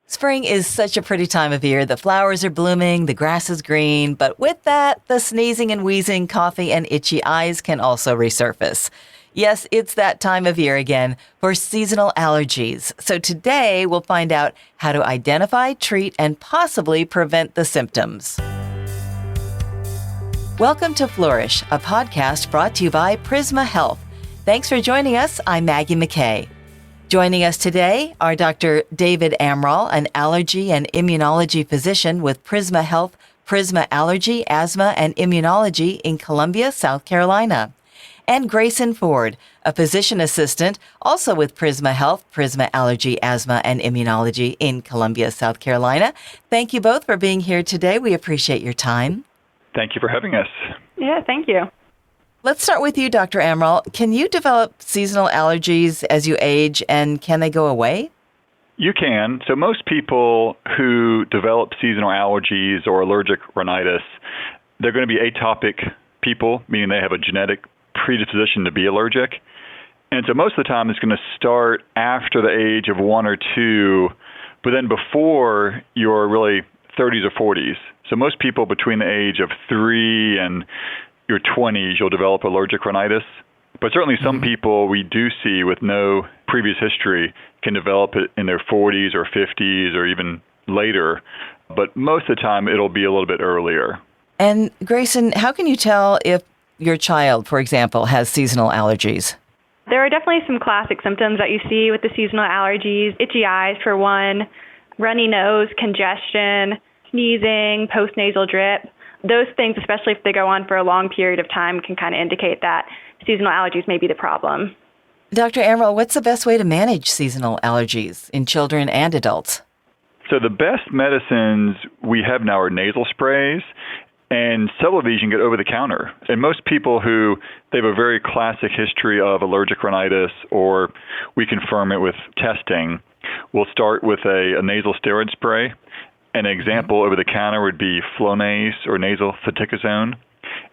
Spring is such a pretty time of year. The flowers are blooming, the grass is green, but with that, the sneezing and wheezing, coughing, and itchy eyes can also resurface. Yes, it's that time of year again for seasonal allergies. So today we'll find out how to identify, treat, and possibly prevent the symptoms. Welcome to Flourish, a podcast brought to you by Prisma Health. Thanks for joining us. I'm Maggie McKay. Joining us today are Dr. David Amaral, an allergy and immunology physician with Prisma Health, Prisma Allergy, Asthma, and Immunology in Columbia, South Carolina. And Grayson Ford, a physician assistant, also with Prisma Health, Prisma Allergy, Asthma, and Immunology in Columbia, South Carolina. Thank you both for being here today. We appreciate your time. Thank you for having us. Yeah, thank you. Let's start with you, Dr. Amaral. Can you develop seasonal allergies as you age, and can they go away? You can. So most people who develop seasonal allergies or allergic rhinitis, they're going to be atopic people, meaning they have a genetic predisposition to be allergic. And so most of the time it's going to start after the age of 1 or 2, but then before your really 30s or 40s. So most people between the age of 3 and your 20s, you'll develop allergic rhinitis. But certainly some people we do see with no previous history can develop it in their 40s or 50s or even later. But most of the time, it'll be a little bit earlier. And Grayson, how can you tell if your child, for example, has seasonal allergies? There are definitely some classic symptoms that you see with the seasonal allergies. Itchy eyes, for one, runny nose, congestion, sneezing, postnasal drip. Those things, especially if they go on for a long period of time, can kind of indicate that seasonal allergies may be the problem. Dr. Amaral, what's the best way to manage seasonal allergies in children and adults? So the best medicines we have now are nasal sprays, and several of these you can get over the counter. And most people who they have a very classic history of allergic rhinitis, or we confirm it with testing, will start with a nasal steroid spray. An example over the counter would be Flonase or nasal fluticasone.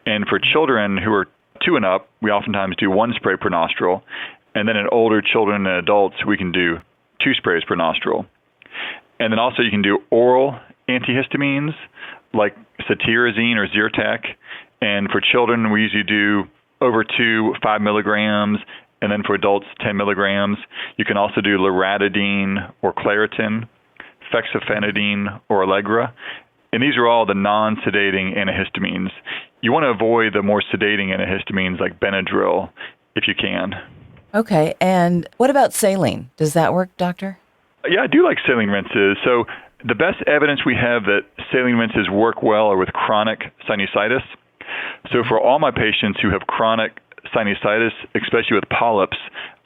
And for children who are 2 and up, we oftentimes do 1 spray per nostril. And then in older children and adults, we can do 2 sprays per nostril. And then also you can do oral antihistamines like cetirizine or Zyrtec. And for children, we usually do over 5 milligrams. And then for adults, 10 milligrams. You can also do loratadine or Claritin, fexofenadine or Allegra. And these are all the non-sedating antihistamines. You want to avoid the more sedating antihistamines like Benadryl if you can. Okay, and what about saline? Does that work, doctor? Yeah, I do like saline rinses. So the best evidence we have that saline rinses work well are with chronic sinusitis. So for all my patients who have chronic sinusitis, especially with polyps,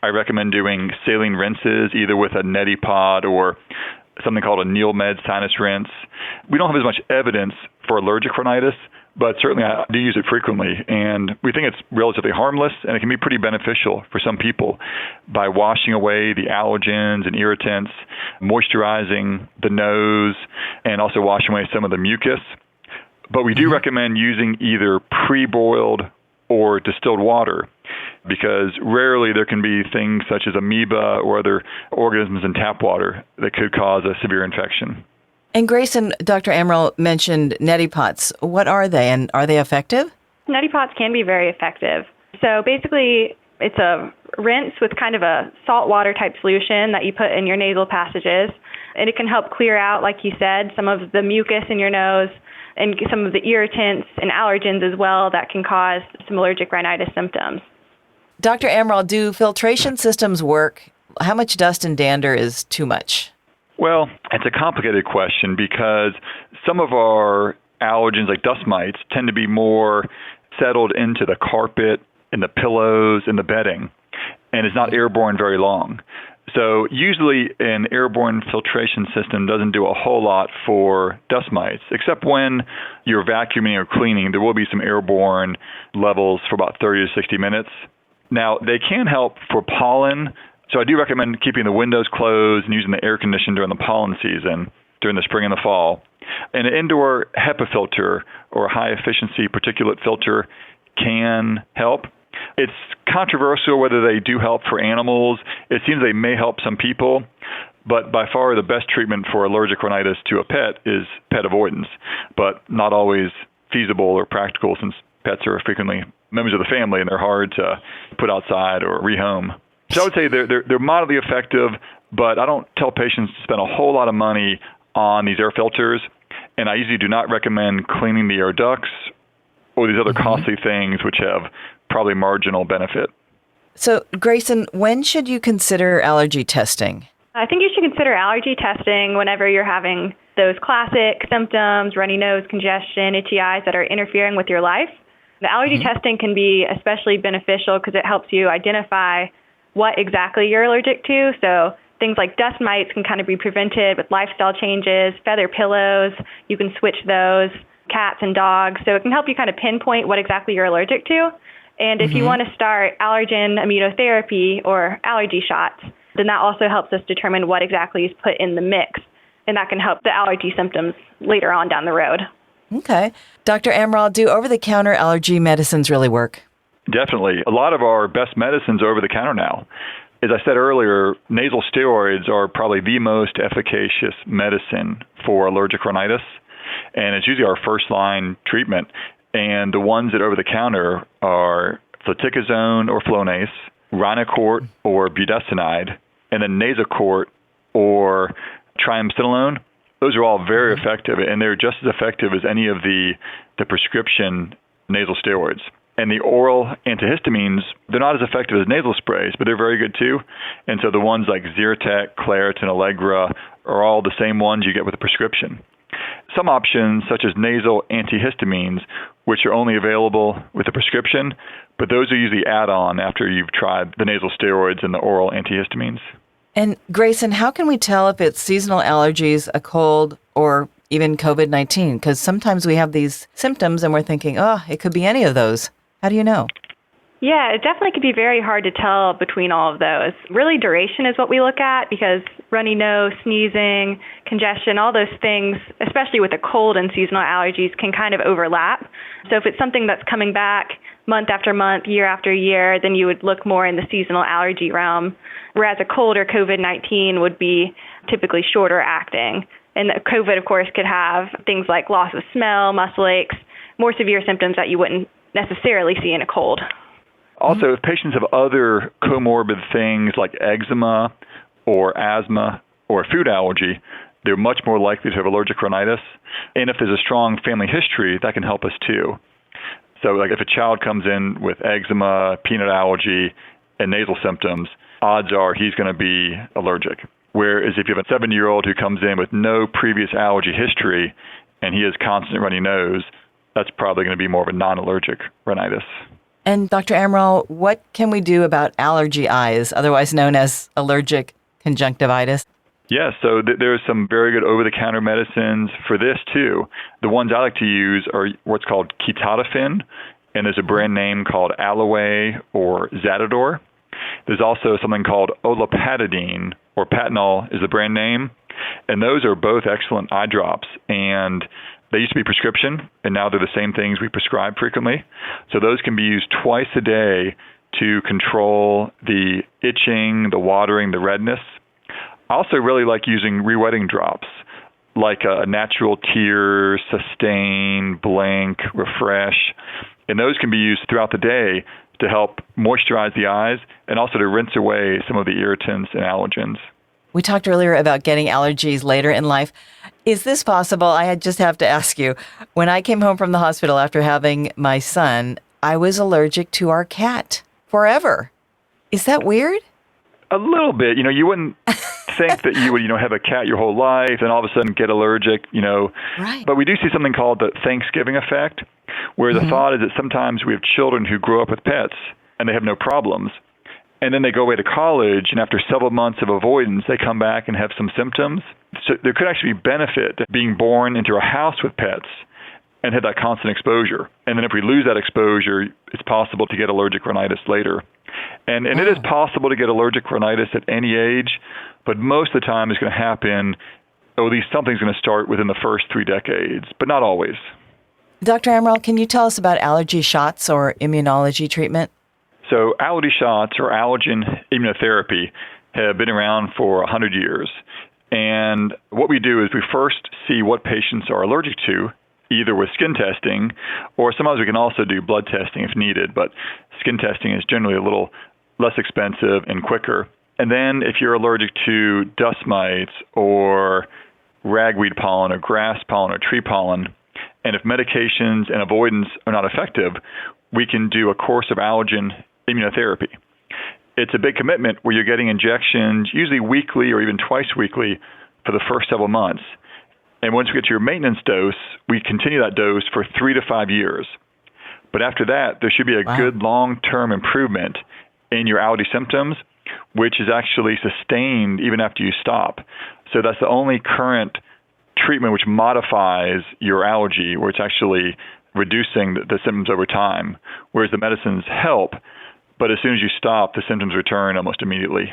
I recommend doing saline rinses either with a neti pod or something called a Neilmed sinus rinse. We don't have as much evidence for allergic rhinitis, but certainly I do use it frequently. And we think it's relatively harmless, and it can be pretty beneficial for some people by washing away the allergens and irritants, moisturizing the nose, and also washing away some of the mucus. But we do recommend using either pre-boiled or distilled water, because rarely there can be things such as amoeba or other organisms in tap water that could cause a severe infection. And Grayson, Dr. Amaral mentioned neti pots. What are they, and are they effective? Neti pots can be very effective. So basically, it's a rinse with kind of a salt water type solution that you put in your nasal passages, and it can help clear out, like you said, some of the mucus in your nose and some of the irritants and allergens as well that can cause some allergic rhinitis symptoms. Dr. Amaral, do filtration systems work? How much dust and dander is too much? Well, it's a complicated question because some of our allergens, like dust mites, tend to be more settled into the carpet, in the pillows, in the bedding, and is not airborne very long. So usually an airborne filtration system doesn't do a whole lot for dust mites, except when you're vacuuming or cleaning, there will be some airborne levels for about 30 to 60 minutes. Now, they can help for pollen. So I do recommend keeping the windows closed and using the air conditioner during the pollen season, during the spring and the fall. And an indoor HEPA filter or high-efficiency particulate filter can help. It's controversial whether they do help for animals. It seems they may help some people, But by far the best treatment for allergic rhinitis to a pet is pet avoidance, but not always feasible or practical since pets are frequently members of the family and they're hard to put outside or rehome. So I would say they're moderately effective, but I don't tell patients to spend a whole lot of money on these air filters, and I usually do not recommend cleaning the air ducts or these other costly things which have probably marginal benefit. So, Grayson, when should you consider allergy testing? I think you should consider allergy testing whenever you're having those classic symptoms, runny nose, congestion, itchy eyes that are interfering with your life. The allergy testing can be especially beneficial because it helps you identify what exactly you're allergic to. So things like dust mites can kind of be prevented with lifestyle changes, feather pillows, you can switch those, cats and dogs. So it can help you kind of pinpoint what exactly you're allergic to. And if you want to start allergen immunotherapy or allergy shots, then that also helps us determine what exactly is put in the mix. And that can help the allergy symptoms later on down the road. Okay. Dr. Amaral, do over-the-counter allergy medicines really work? Definitely. A lot of our best medicines are over-the-counter now. As I said earlier, nasal steroids are probably the most efficacious medicine for allergic rhinitis, and it's usually our first-line treatment. And the ones that are over-the-counter are fluticasone or Flonase, Rhinocort or budesonide, and then Nasacort or triamcinolone. Those are all very effective, and they're just as effective as any of the prescription nasal steroids. And the oral antihistamines, they're not as effective as nasal sprays, but they're very good too. And so the ones like Zyrtec, Claritin, Allegra are all the same ones you get with a prescription. Some options, such as nasal antihistamines, which are only available with a prescription, but those are usually add-on after you've tried the nasal steroids and the oral antihistamines. And Grayson, how can we tell if it's seasonal allergies, a cold, or even COVID-19? Because sometimes we have these symptoms and we're thinking, oh, it could be any of those. How do you know? Yeah, it definitely can be very hard to tell between all of those. Really, duration is what we look at because runny nose, sneezing, congestion, all those things, especially with a cold and seasonal allergies, can kind of overlap. So if it's something that's coming back month after month, year after year, then you would look more in the seasonal allergy realm, whereas a cold or COVID-19 would be typically shorter acting. And COVID, of course, could have things like loss of smell, muscle aches, more severe symptoms that you wouldn't necessarily see in a cold. Also, if patients have other comorbid things like eczema or asthma or food allergy, they're much more likely to have allergic rhinitis. And if there's a strong family history, that can help us too. So like if a child comes in with eczema, peanut allergy, and nasal symptoms, odds are he's going to be allergic. Whereas if you have a 7-year-old who comes in with no previous allergy history and he has constant runny nose, that's probably going to be more of a non-allergic rhinitis. And Dr. Amaral, what can we do about allergy eyes, otherwise known as allergic conjunctivitis? Yes, so there's some very good over-the-counter medicines for this too. The ones I like to use are what's called Ketotifen, and there's a brand name called Aloe or Zatador. There's also something called Olopatadine, or Patanol is the brand name, and those are both excellent eye drops. And they used to be prescription, and now they're the same things we prescribe frequently. So those can be used twice a day to control the itching, the watering, the redness. I also really like using rewetting drops, like a Natural Tears, Sustain, Blink, Refresh. And those can be used throughout the day to help moisturize the eyes and also to rinse away some of the irritants and allergens. We talked earlier about getting allergies later in life. Is this possible? I just have to ask you. When I came home from the hospital after having my son, I was allergic to our cat forever. Is that weird? A little bit. You wouldn't think that you would, have a cat your whole life and all of a sudden get allergic, Right. But we do see something called the Thanksgiving effect, where the thought is that sometimes we have children who grow up with pets and they have no problems. And then they go away to college, and after several months of avoidance, they come back and have some symptoms. So there could actually be benefit to being born into a house with pets and have that constant exposure. And then if we lose that exposure, it's possible to get allergic rhinitis later. And it is possible to get allergic rhinitis at any age, but most of the time it's going to happen, or at least something's going to start within the first 3 decades, but not always. Dr. Amaral, can you tell us about allergy shots or immunology treatment? So allergy shots or allergen immunotherapy have been around for 100 years. And what we do is we first see what patients are allergic to, either with skin testing, or sometimes we can also do blood testing if needed, but skin testing is generally a little less expensive and quicker. And then if you're allergic to dust mites or ragweed pollen or grass pollen or tree pollen, and if medications and avoidance are not effective, we can do a course of allergen immunotherapy. It's a big commitment where you're getting injections, usually weekly or even twice weekly, for the first several months. And once we get to your maintenance dose, we continue that dose for 3 to 5 years. But after that, there should be a good long-term improvement in your allergy symptoms, which is actually sustained even after you stop. So that's the only current treatment which modifies your allergy, where it's actually reducing the symptoms over time, whereas the medicines help, but as soon as you stop, the symptoms return almost immediately.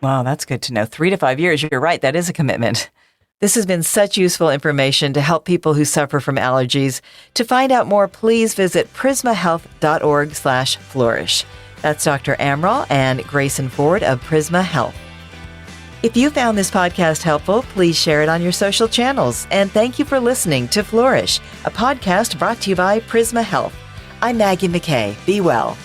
Wow, that's good to know. 3 to 5 years. You're right. That is a commitment. This has been such useful information to help people who suffer from allergies. To find out more, please visit prismahealth.org/flourish. That's Dr. Amral and Grayson Ford of Prisma Health. If you found this podcast helpful, please share it on your social channels. And thank you for listening to Flourish, a podcast brought to you by Prisma Health. I'm Maggie McKay. Be well.